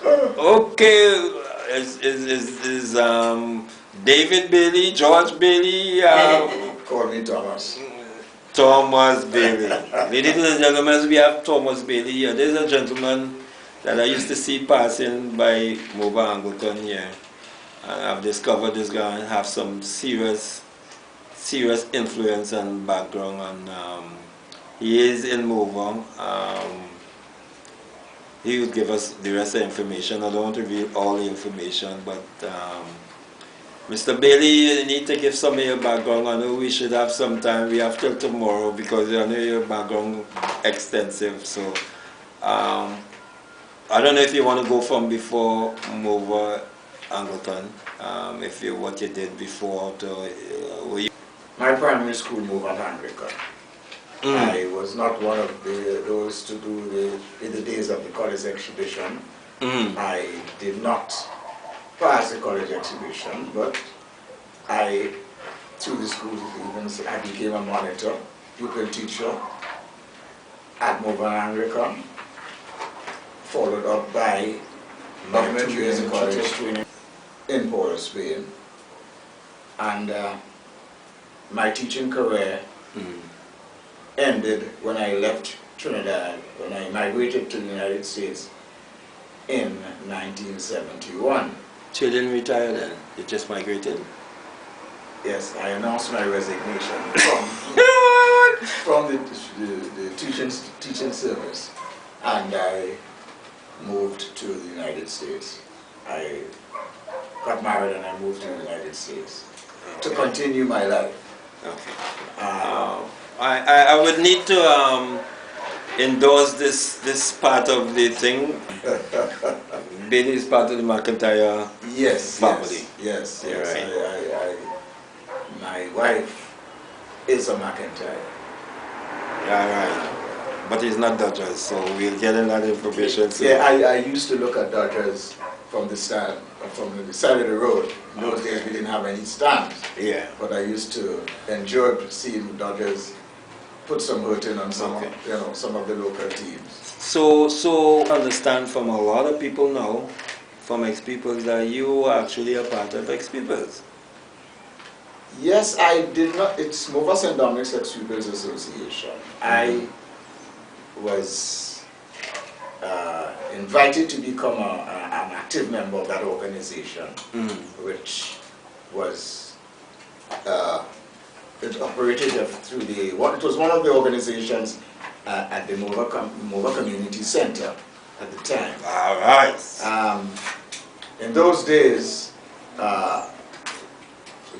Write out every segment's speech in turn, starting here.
Okay, is David Bailey, George Bailey, Call me Thomas. Thomas Bailey. Ladies and gentlemen, we have Thomas Bailey here. There's a gentleman that I used to see passing by Morvant Angleton here. And I've discovered this guy have some serious influence and background, and he is in Morvant. He would give us the rest of the information. I don't want to reveal all the information, but Mr. Bailey, you need to give some of your background. I know we should have some time. We have till tomorrow because I know your background extensive. So I don't know if you want to go from before Morvant Angleton, if you what you did before to were you. My primary school Morvant Anglican. I was not one of those to do in the days of the college exhibition. I did not pass the college exhibition, but through the school events, I became a monitor, pupil teacher at Morvant Anglican, followed up by 2 years of college training in Port of Spain. And my teaching career ended when I left Trinidad, when I migrated to the United States in 1971. So you didn't retire then? You just migrated? Yes, I announced my resignation from the teaching service, and I moved to the United States. I got married and I moved to the United States to continue my life. Okay. I would need to endorse this part of the thing. Bailey is part of the McIntyre family. Yes. Right. My wife is a McIntyre. Right. But he's not Dodgers, so we'll get that information soon. Yeah, I used to look at Dodgers from the side of the road. In those days we didn't have any stands. Yeah. But I used to enjoy seeing Dodgers put some hurt in on some of the local teams. So understand from a lot of people now, from ex-peoples, that you are actually a part of ex-peoples. Yes, I did not. It's Morvant St. Dominic's Ex-Peoples Association. I was invited to become an active member of that organization, which was it operated through it was one of the organizations at the Morvant Community Center at the time. All right. In those days,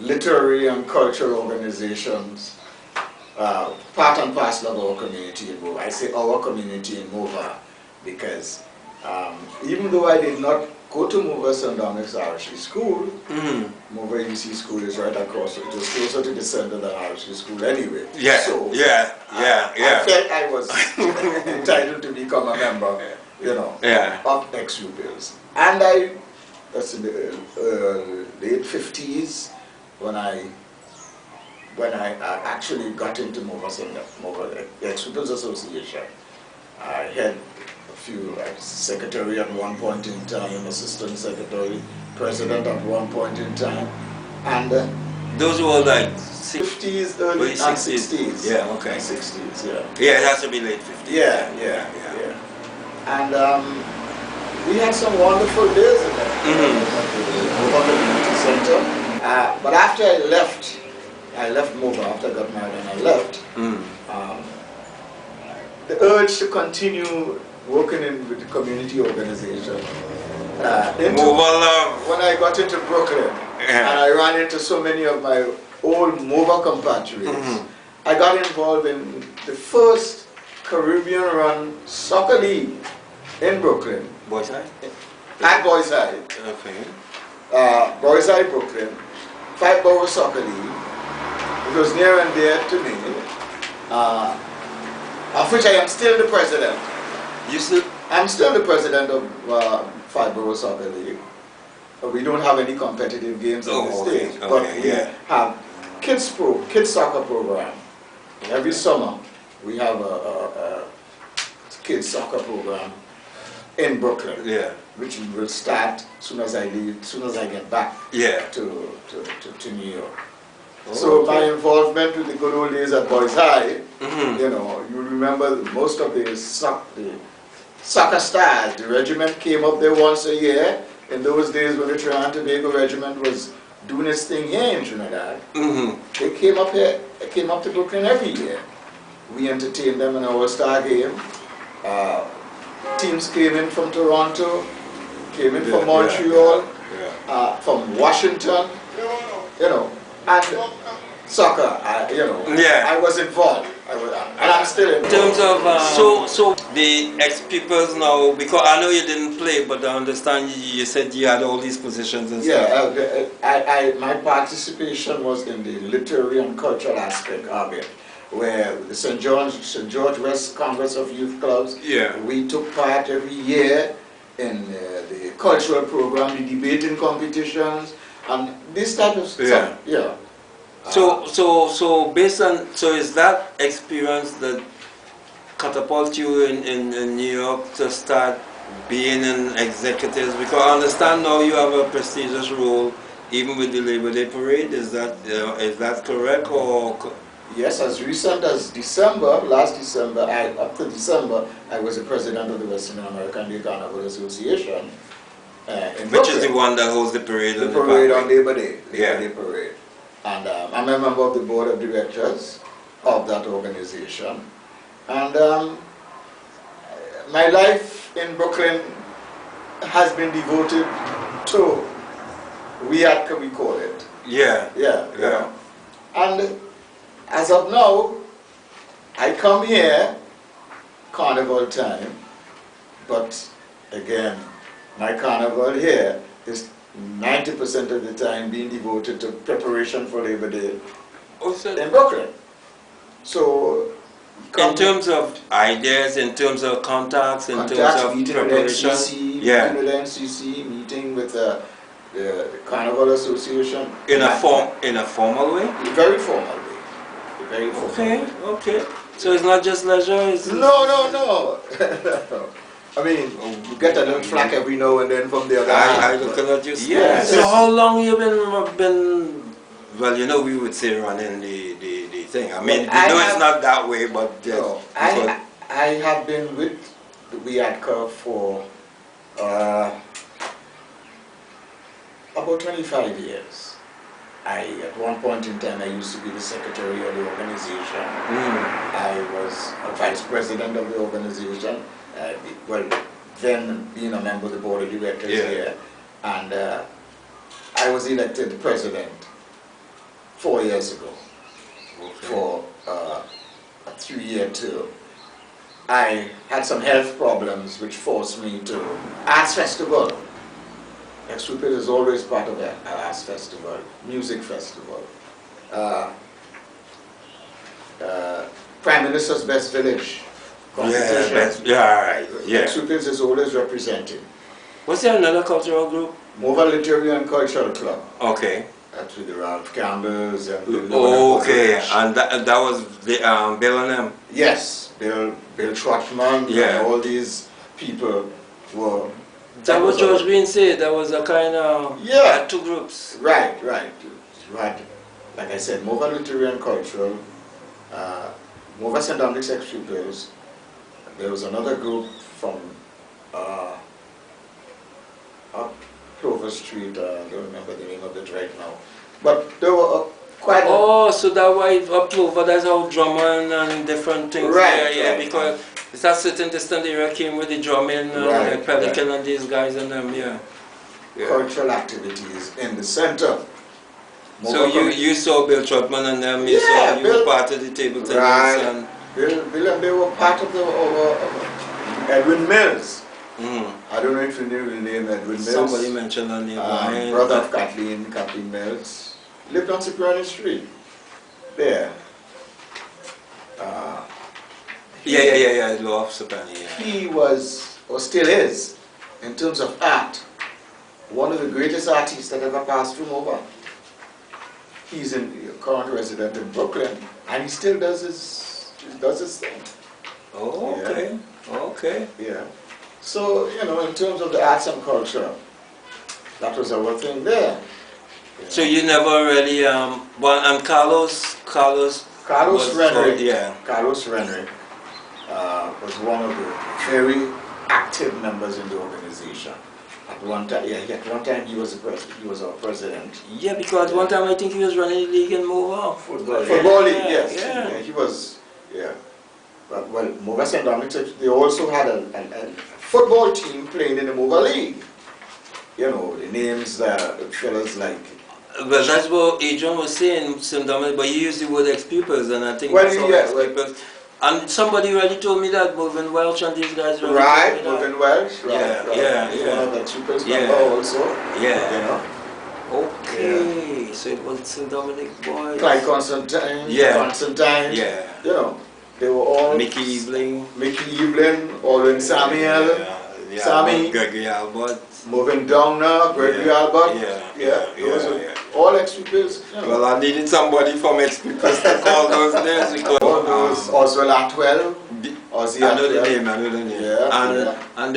literary and cultural organizations, part and parcel of our community in Morvant. I say our community in Morvant because even though I did not go to Morvant St. Dominic's RC School, Morvant UC School is right across, it was closer to the center than RC School anyway. Yeah, so I felt I was entitled to become a member, of ex-pupils. And that's in the late 50s, when I actually got into Morvant Ex-Pupils Association. I had a few, secretary at one point in time, assistant secretary, president at one point in time, and those were like 50s, early 60s. Yeah, okay. 60s, yeah. Yeah, it has to be late 50s. Yeah. And we had some wonderful days in the community center. But after I left Morvant, after I got married and I left, the urge to continue working with the community organization. When I got into Brooklyn, and I ran into so many of my old Morvant compatriots, I got involved in the first Caribbean-run soccer league in Brooklyn. Boys High? At Boys High. Okay. Boys High, Brooklyn. Fiboro Soccer League. It was near and dear to me, of which I am still the president. I'm still the president of Fiboro Soccer League. We don't have any competitive games at this stage, but we have kids soccer program. Every summer we have a kids soccer program in Brooklyn. Yeah. Which will start as soon as I leave, as soon as I get back to New York. Oh, so okay. my involvement with the good old days at Boys High, Mm-hmm. you know, you remember most of the soccer stars. The regiment came up there once a year. In those days when the Trinidad and Tobago regiment was doing its thing here in Trinidad, Mm-hmm. they came up here. They came up to Brooklyn every year. We entertained them in an all-star game. Teams came in from Toronto, came in from Montreal, from Washington, you know, and soccer, I was involved, and I'm still involved. In terms of, so the ex-peoples now, because I know you didn't play, but I understand you said you had all these positions and stuff. Yeah, my participation was in the literary and cultural aspect of it, where the St. George West Congress of Youth Clubs, we took part every year in the cultural program, the debating competitions, and this type of stuff. Yeah. So based on, so is that experience that catapult you in New York to start being an executive? Because I understand now you have a prestigious role even with the Labor Day Parade. Is that correct? Or yes, as recent as December, last December, up to December, I was the president of the Western American Day Carnival Association. Which is the one that holds the parade? The parade on Labor Day. Labor Day Parade. And I'm a member of the board of directors of that organization. And my life in Brooklyn has been devoted to WIAC, we call it. Yeah. You know. And as of now, I come here Carnival time, but again, my Carnival here is 90% of the time being devoted to preparation for Labor Day in Brooklyn. So, in terms of ideas, in terms of contacts, in terms of preparation, meeting with NCC, meeting with the Carnival Association. In a formal way? Very formal way. Very formal way. Okay. So it's not just leisure? No. I mean, you get a little flack every now and then from the other I cannot just... Yes. So how long you been well, you know, we would say running the thing. I mean, it's not that way, but... No, I have been with the WIAC for about 25 years. At one point in time, I used to be the secretary of the organization. I was a vice president of the organization. Then being a member of the board of directors here, and I was elected president 4 years ago for a 3-year term. I had some health problems which forced me to Arts Festival. Ex-Pupil is always part of that Arts Festival, music festival. Prime Minister's Best Village. Ex-Pupils is always representing. Was there another cultural group? Morvant Literary and Cultural Club. Okay. That's with the Ralph Campbells and and that was the Bill and them? Yes, Bill Trotman and all these people were... That was George Green said, that was a kind of... Had two groups. Right. You had, like I said, Morvant Literary and Cultural, Morvant St. Dominic's Ex-Pupils. There was another group from up Clover Street, I don't remember the name of it right now. But there were quite... so that way up Clover, that's how drumming and different things. Right. Because it's a certain distant area came with the drumming and Pelican and these guys and them, Cultural activities in the center. So you saw Bill Trotman and them, you were part of the table tennis. Right. Bill and they were part of the Edwin Mills. I don't know if you knew the name Edwin Mills. Somebody mentioned that name. Brother of Kathleen Mills. Lived on Cipriani Street. There. Low of Cipriani. He was, or still is, in terms of art, one of the greatest artists that ever passed through Morvant. He's a current resident in Brooklyn, and he still does his thing. Okay. Yeah. So, you know, in terms of the arts and culture, that was our thing there. So you never really, Carlos was Renrick, yeah. Carlos Renrick was one of the very active members in the organization. At one time, he was our president. Yeah, because one time I think he was running the league in Morvant. Football league, yes. Yeah. He was, yeah. But, well, Morvant St. Dominic, they also had a football team playing in the Morvant League. You know, the names, the fellas like... Well, that's what Adrian was saying, St. Dominic, but he used the word ex-pupils, and I think Well, that's all yeah, ex-pupils. And somebody already told me that, Morvant Welch and these guys really right, told me that. Morvant Welch, right, Yeah, right. yeah, He's yeah. one of the ex-pupils Yeah. member also. Yeah. You know. Okay, Yeah. so it was St. Dominic boys. Clyde Constantine, Yeah. Constantine. Yeah. You know, they were all... Mickey Evelyn. Aldwyn Samuel, Yeah. Sammy. Gregory Albert. Moving Downer, Gregory Albert. Those are all ex-pupils. You know. Well, I needed somebody from ex-pupils to call those names because... All those, Oswald Atwell. I know the name. Yeah, and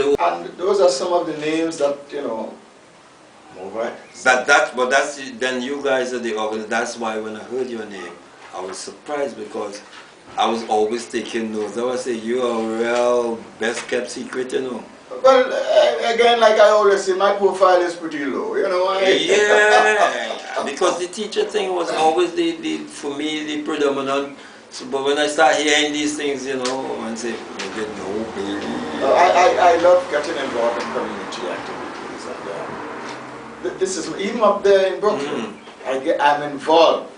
those are some of the names that, you know, Morvant. But that's then you guys are the organizers. That's why when I heard your name, I was surprised because I was always taking notes. I was saying you are a real best kept secret, you know. Well, again, like I always say, my profile is pretty low, you know. Yeah, because the teacher thing was always for me the predominant. So, but when I start hearing these things, you know, and say, you know, baby. I love getting involved in community activities, and this is even up there in Brooklyn. I'm involved.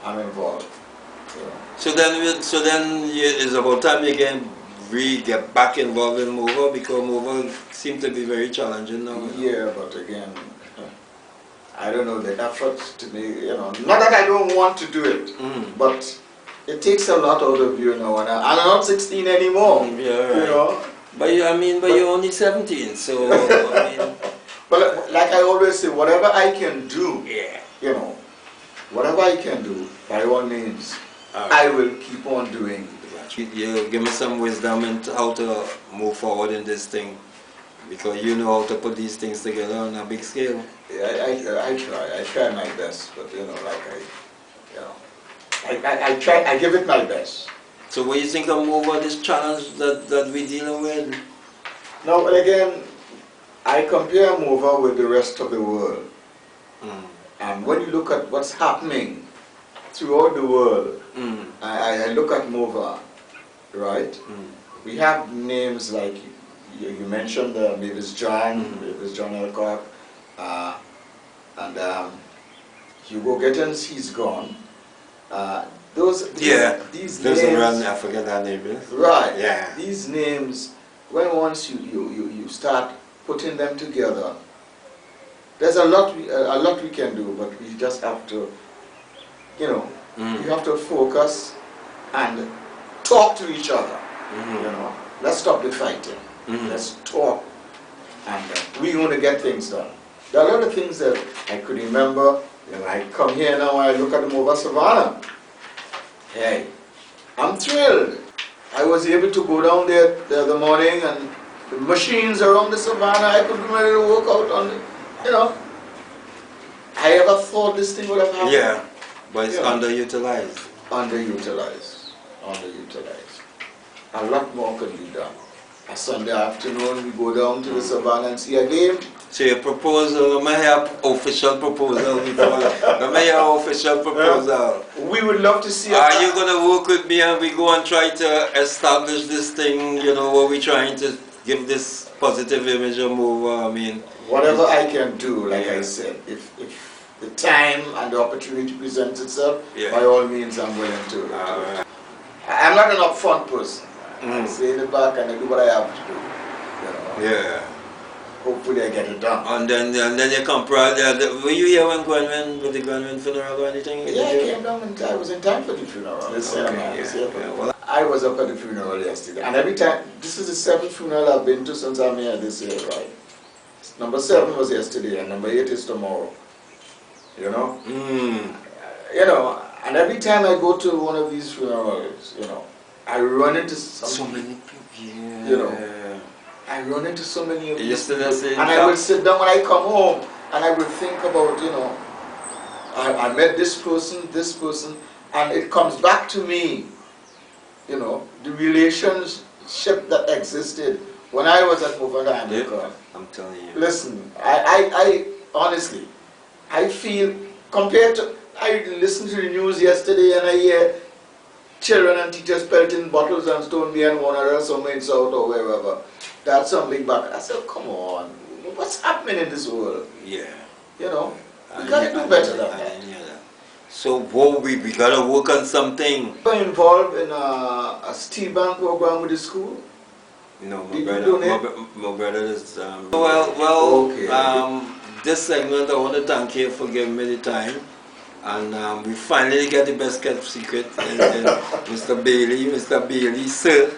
You know. So then it's about time you get back involved in Morvant because Morvant seems to be very challenging now. Yeah, but again, I don't know, the effort to me, you know, not that I don't want to do it, but it takes a lot out of you, you know, and I'm not 16 anymore, yeah, right. You know. But you're only 17, so, I mean... But like I always say, whatever I can do, yeah. You know, whatever I can do, by all means, I will keep on doing. You give me some wisdom in how to move forward in this thing, because you know how to put these things together on a big scale. Yeah, I try my best, but you know, I try, I give it my best. So what do you think of over this challenge that we're dealing with? Now again, I compare Morvant with the rest of the world. And when you look at what's happening throughout the world, I look at Morvant, right? We have names like, you mentioned Mavis John Elcock, and Hugo Gittins, he's gone. These names, I forget that name. right? Yeah. These names, once you start putting them together, there's a lot we can do, but we just have to, you know, you have to focus and talk to each other. You know, let's stop the fighting. Let's talk, and we're going to get things done. There are a lot of things that I could remember. You know, I come here now and I look at the Morvant Savannah. Hey, I'm thrilled. I was able to go down there the other morning, and the machines around the Savannah, I could do my little workout on it. You know, I ever thought this thing would have happened. Yeah, but it's underutilized. Underutilized. A lot more could be done. A Sunday afternoon, we go down to the Savannah and see a game. So your proposal, may I have official proposal? Official proposal. We would love to see. Are you going to work with me and we go and try to establish this thing? You know, what we're trying to give this positive image of Morvant. I mean, whatever I can do, like I said, if the time and the opportunity presents itself, by all means, I'm willing to. I'm not an upfront person. I stay in the back and I do what I have to do. You know? Yeah. Hopefully I get it done. And then you come proud. Were you here when with the Granvin funeral or anything? Yeah, I came down and I was in time for the funeral. Well, I was up at the funeral yesterday. And every time, this is the 7th funeral I've been to since I'm here this year, right? Number 7 was yesterday and number 8 is tomorrow. You know? You know, and every time I go to one of these funerals, you know, I run into so many people. You know, I run into so many of You these still people, the same and I will sit down when I come home, and I will think about, you know, I met this person, and it comes back to me, you know, the relationship that existed when I was at Morvant and Yeah, I'm telling you. Listen, I honestly, I feel, compared to, I listened to the news yesterday and I hear children and teachers pelting bottles and stone me and one another somewhere in South or wherever. That's something back. I said, come on, what's happening in this world? Yeah. You know, we gotta do better than that. So, whoa, we gotta work on something. You were involved in a steel band program with the school? No, my brother is. Okay. This segment, I want to thank you for giving me the time. And we finally get the best kept secret in Mr. Bailey, sir.